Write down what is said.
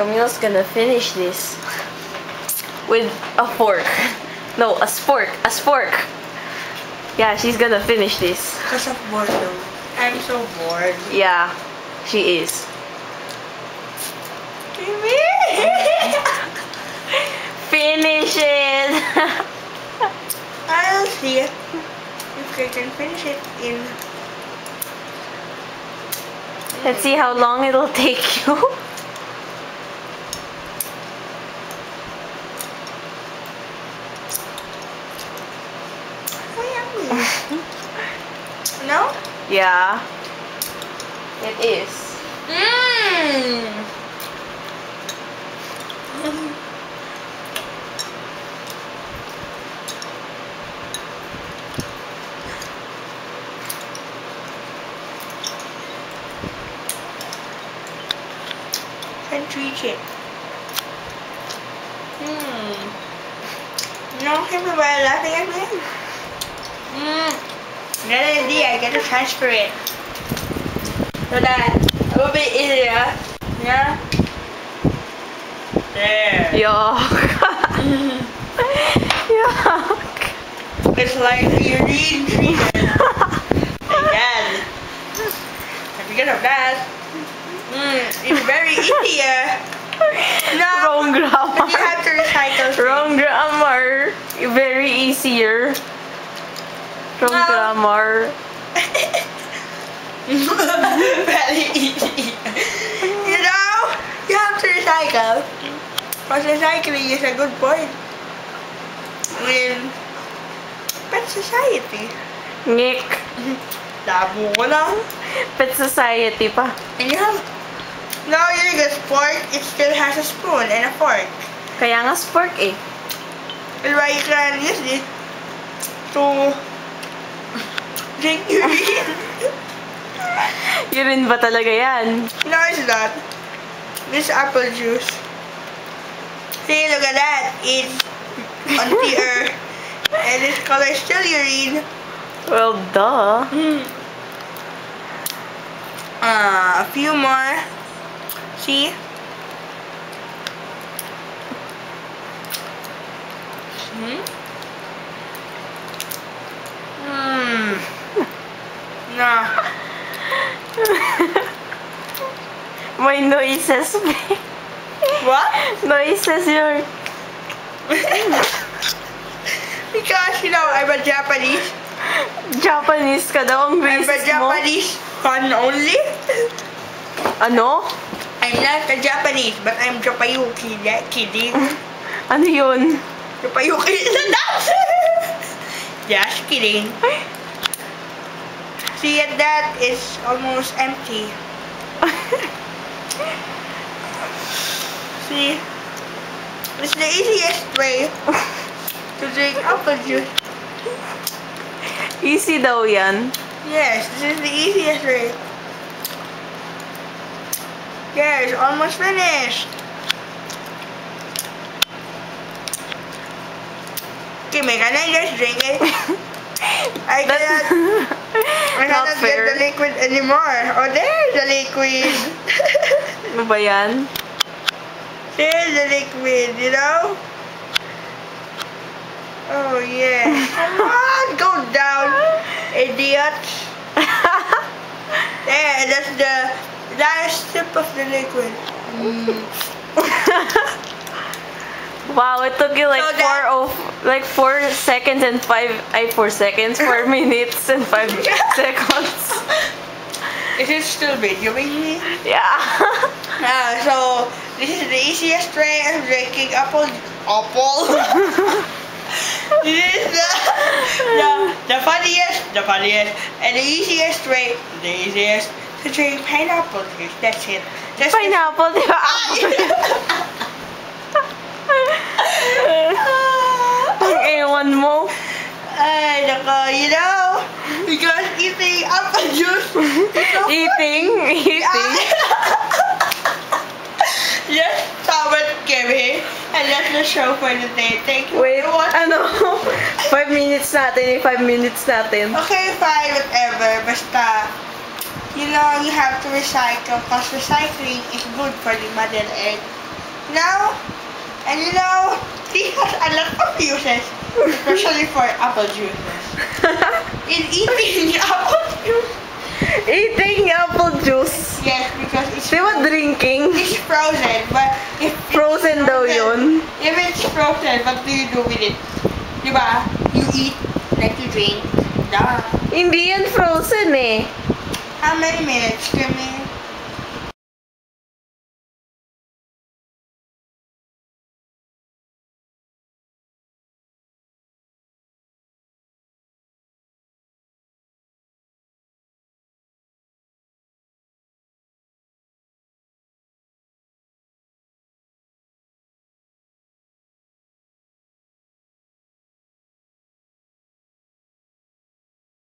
Camille's gonna finish this with a fork. No, a spork. A spork. Yeah, she's gonna finish this. Because of boredom. I'm so bored. Yeah, she is. Finish it! I'll see if I can finish it in... Let's see how long it'll take you. No? Yeah. It is. Mmm! 3 chip. No, everybody laughing at me. Got an idea. I gotta transfer it. So that it will be easier. Yeah. There. Yuck. Yuck. It's like urine treatment. Again. And because of that, it's very easier. No, Wrong grammar. but you have to recycle things. Wrong grammar. Very easier. Wrong No. grammar. Very easy. You know, you have to recycle. Because recycling is a good point in Pet Society. Nick. Labo ko lang. Pet Society pa. And you have... No, using a fork, it still has a spoon and a fork. Kaya nga spork eh. That's why you can use it to drink urine. Urine ba talaga yan? No, it's not. This apple juice. See, look at that. It's unclear. And this color is still urine. Well, duh. A few more. See? No. May noises. What? Noises yun. Because, you know, I'm a Japanese. Japanese ka daw ang I'm a basis mo. Japanese fan only. Ano? I'm not a Japanese, but I'm Japayuki. Kidding. Ano yun? Japayuki is a dance. Just kidding. See, that is almost empty. See, it's the easiest way to drink apple juice. Easy daw yan. Yes, this is the easiest way. Yeah, it's almost finished. Can I just drink it? I cannot get the liquid anymore. Oh, there's the liquid. Ano ba yan? There's the liquid, you know? Oh, yeah. Come on, go down, idiots. There, that's the last sip of the liquid. Wow, it took you like So 4 seconds and 4 seconds, 4 minutes and 5 seconds. Is it still videoing me? Yeah. So this is the easiest way of drinking apple. This is the funniest, and the easiest way, to drink pineapple juice. That's it. Just Pineapple, di ba? Ang ewan mo. Ay, nako, you know, because eating apple juice is so Eating. Yes, Thomas Kevin, and that's the show for today. Thank you Wait, for watching. ano? 5 minutes natin, 5 minutes natin. Okay, fine, whatever. Basta, you know, you have to recycle because recycling is good for the Mother Earth. Now, and you know, this has a lot of uses, especially for apple juices. In eating apple juice. Eating apple juice. Yes, because it's Di ba drinking? it's frozen, but if Frozen daw yun. If it's frozen, what do you do with it? Diba? You eat, like you drink. Duh. Hindi yan frozen eh. How many minutes? 2 minutes?